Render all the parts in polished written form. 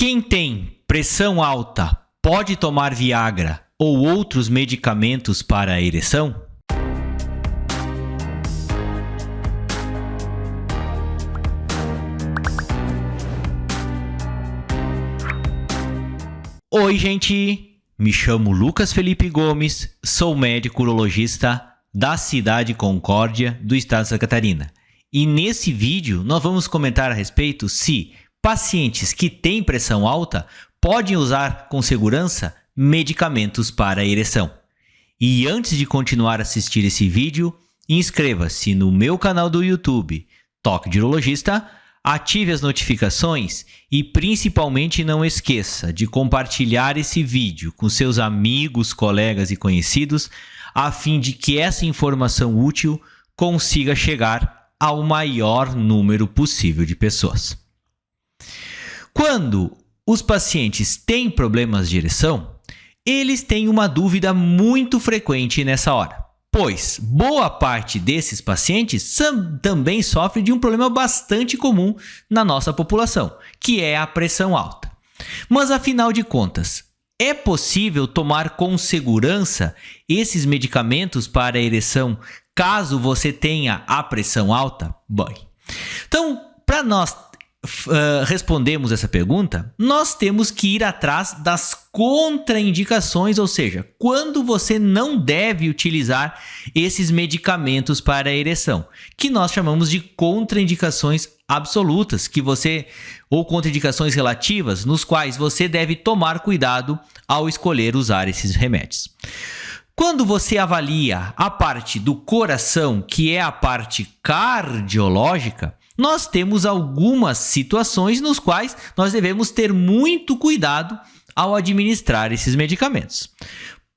Quem tem pressão alta pode tomar Viagra ou outros medicamentos para a ereção? Oi, gente! Me chamo Lucas Felipe Gomes, sou médico urologista da cidade Concórdia, do estado de Santa Catarina. E nesse vídeo nós vamos comentar a respeito se pacientes que têm pressão alta podem usar com segurança medicamentos para a ereção. E antes de continuar a assistir esse vídeo, inscreva-se no meu canal do YouTube, Toque de Urologista, ative as notificações e principalmente não esqueça de compartilhar esse vídeo com seus amigos, colegas e conhecidos, a fim de que essa informação útil consiga chegar ao maior número possível de pessoas. Quando os pacientes têm problemas de ereção, eles têm uma dúvida muito frequente nessa hora, pois boa parte desses pacientes também sofre de um problema bastante comum na nossa população, que é a pressão alta. Mas afinal de contas, é possível tomar com segurança esses medicamentos para a ereção caso você tenha a pressão alta? Bom, então, para nós respondermos essa pergunta, nós temos que ir atrás das contraindicações, ou seja, quando você não deve utilizar esses medicamentos para a ereção, que nós chamamos de contraindicações absolutas, ou contraindicações relativas, nos quais você deve tomar cuidado ao escolher usar esses remédios. Quando você avalia a parte do coração, que é a parte cardiológica, nós temos algumas situações nos quais nós devemos ter muito cuidado ao administrar esses medicamentos.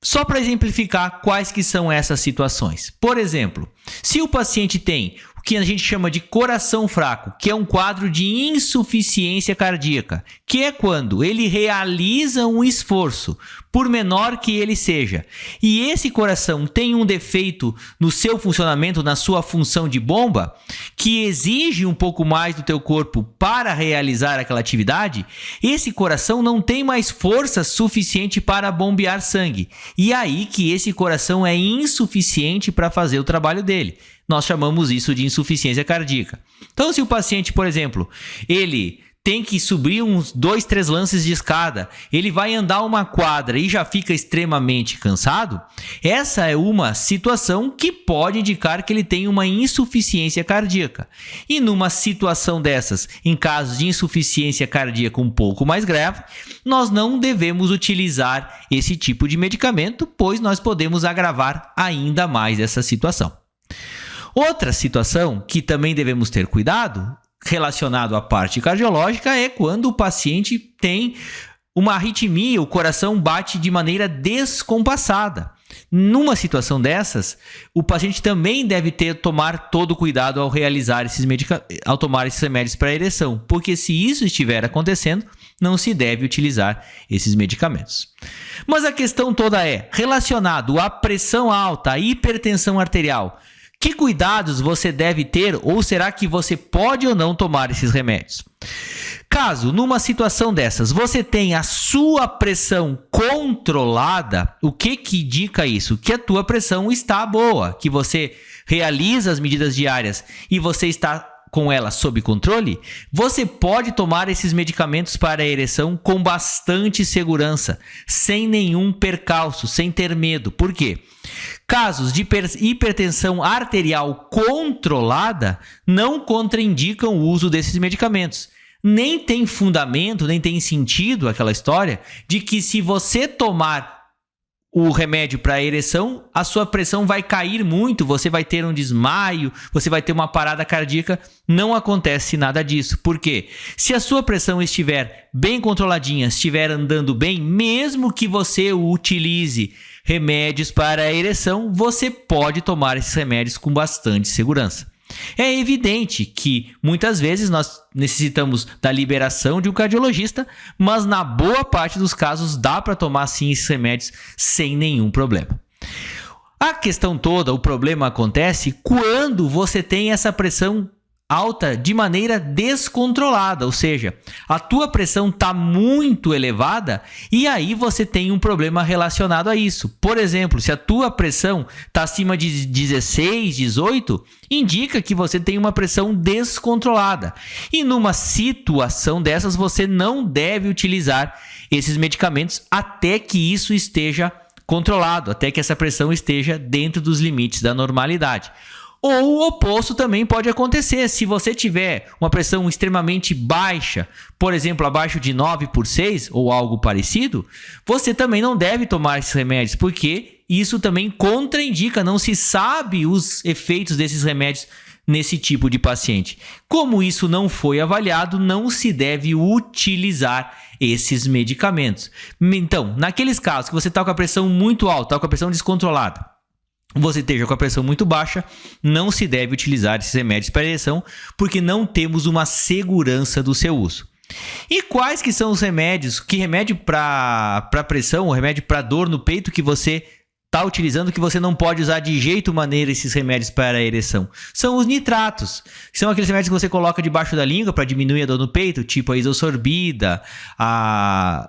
Só para exemplificar quais que são essas situações. Por exemplo, se o paciente tem o que a gente chama de coração fraco, que é um quadro de insuficiência cardíaca, que é quando ele realiza um esforço, por menor que ele seja, e esse coração tem um defeito no seu funcionamento, na sua função de bomba, que exige um pouco mais do teu corpo para realizar aquela atividade, esse coração não tem mais força suficiente para bombear sangue. E aí que esse coração é insuficiente para fazer o trabalho dele. Nós chamamos isso de insuficiência cardíaca. Então, se o paciente, por exemplo, ele tem que subir uns 2, 3 lances de escada, ele vai andar uma quadra e já fica extremamente cansado, essa é uma situação que pode indicar que ele tem uma insuficiência cardíaca. E numa situação dessas, em casos de insuficiência cardíaca um pouco mais grave, nós não devemos utilizar esse tipo de medicamento, pois nós podemos agravar ainda mais essa situação. Outra situação que também devemos ter cuidado, relacionado à parte cardiológica, é quando o paciente tem uma arritmia, o coração bate de maneira descompassada. Numa situação dessas, o paciente também deve tomar todo o cuidado ao realizar ao tomar esses remédios para a ereção, porque se isso estiver acontecendo, não se deve utilizar esses medicamentos. Mas a questão toda é relacionado à pressão alta, à hipertensão arterial. Que cuidados você deve ter, ou será que você pode ou não tomar esses remédios? Caso, numa situação dessas, você tenha a sua pressão controlada, o que indica isso? Que a tua pressão está boa, que você realiza as medidas diárias e você está com ela sob controle, você pode tomar esses medicamentos para a ereção com bastante segurança, sem nenhum percalço, sem ter medo. Por quê? Casos de hipertensão arterial controlada não contraindicam o uso desses medicamentos. Nem tem fundamento, nem tem sentido aquela história de que se você tomar o remédio para a ereção, a sua pressão vai cair muito, você vai ter um desmaio, você vai ter uma parada cardíaca. Não acontece nada disso. Por quê? Se a sua pressão estiver bem controladinha, estiver andando bem, mesmo que você utilize remédios para a ereção, você pode tomar esses remédios com bastante segurança. É evidente que muitas vezes nós necessitamos da liberação de um cardiologista, mas na boa parte dos casos dá para tomar sim esses remédios sem nenhum problema. A questão toda, o problema acontece quando você tem essa pressão alta de maneira descontrolada, ou seja, a tua pressão está muito elevada e aí você tem um problema relacionado a isso. Por exemplo, se a tua pressão está acima de 16, 18, indica que você tem uma pressão descontrolada. E numa situação dessas, você não deve utilizar esses medicamentos até que isso esteja controlado, até que essa pressão esteja dentro dos limites da normalidade. Ou o oposto também pode acontecer. Se você tiver uma pressão extremamente baixa, por exemplo, abaixo de 9/6 ou algo parecido, você também não deve tomar esses remédios, porque isso também contraindica, não se sabe os efeitos desses remédios nesse tipo de paciente. Como isso não foi avaliado, não se deve utilizar esses medicamentos. Então, naqueles casos que você está com a pressão muito alta, está com a pressão descontrolada, você esteja com a pressão muito baixa, não se deve utilizar esses remédios para ereção, porque não temos uma segurança do seu uso. E quais que são os remédios? Que remédio para pressão, o remédio para dor no peito que você está utilizando, que você não pode usar de jeito maneira esses remédios para a ereção? São os nitratos, que são aqueles remédios que você coloca debaixo da língua para diminuir a dor no peito, tipo a isosorbida,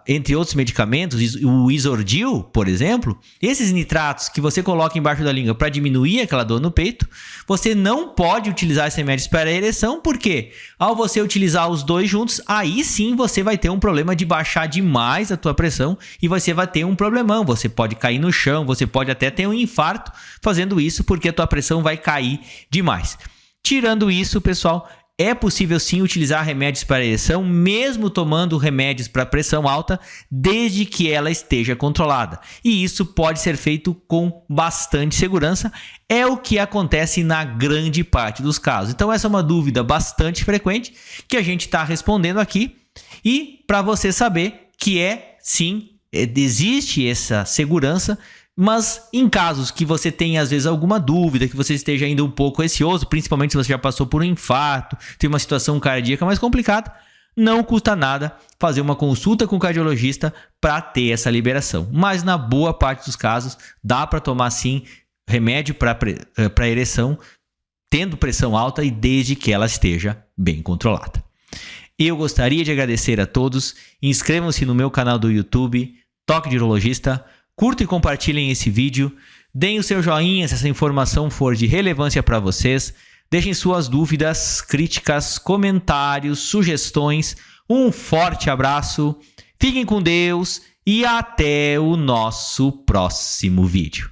entre outros medicamentos, o Isordil, por exemplo. Esses nitratos que você coloca embaixo da língua para diminuir aquela dor no peito, você não pode utilizar esses remédios para a ereção, porque ao você utilizar os dois juntos, aí sim você vai ter um problema de baixar demais a tua pressão e você vai ter um problemão. Você pode cair no chão, você pode até ter um infarto fazendo isso, porque a tua pressão vai cair demais. Tirando isso, pessoal, é possível sim utilizar remédios para ereção, mesmo tomando remédios para pressão alta, desde que ela esteja controlada. E isso pode ser feito com bastante segurança, é o que acontece na grande parte dos casos. Então essa é uma dúvida bastante frequente que a gente está respondendo aqui, e para você saber que sim, existe essa segurança. Mas em casos que você tenha, às vezes, alguma dúvida, que você esteja ainda um pouco receoso, principalmente se você já passou por um infarto, tem uma situação cardíaca mais complicada, não custa nada fazer uma consulta com o cardiologista para ter essa liberação. Mas na boa parte dos casos, dá para tomar sim remédio para ereção, tendo pressão alta e desde que ela esteja bem controlada. Eu gostaria de agradecer a todos. Inscrevam-se no meu canal do YouTube, Toque de Urologista. Curtam e compartilhem esse vídeo, deem o seu joinha se essa informação for de relevância para vocês, deixem suas dúvidas, críticas, comentários, sugestões. Um forte abraço, fiquem com Deus e até o nosso próximo vídeo.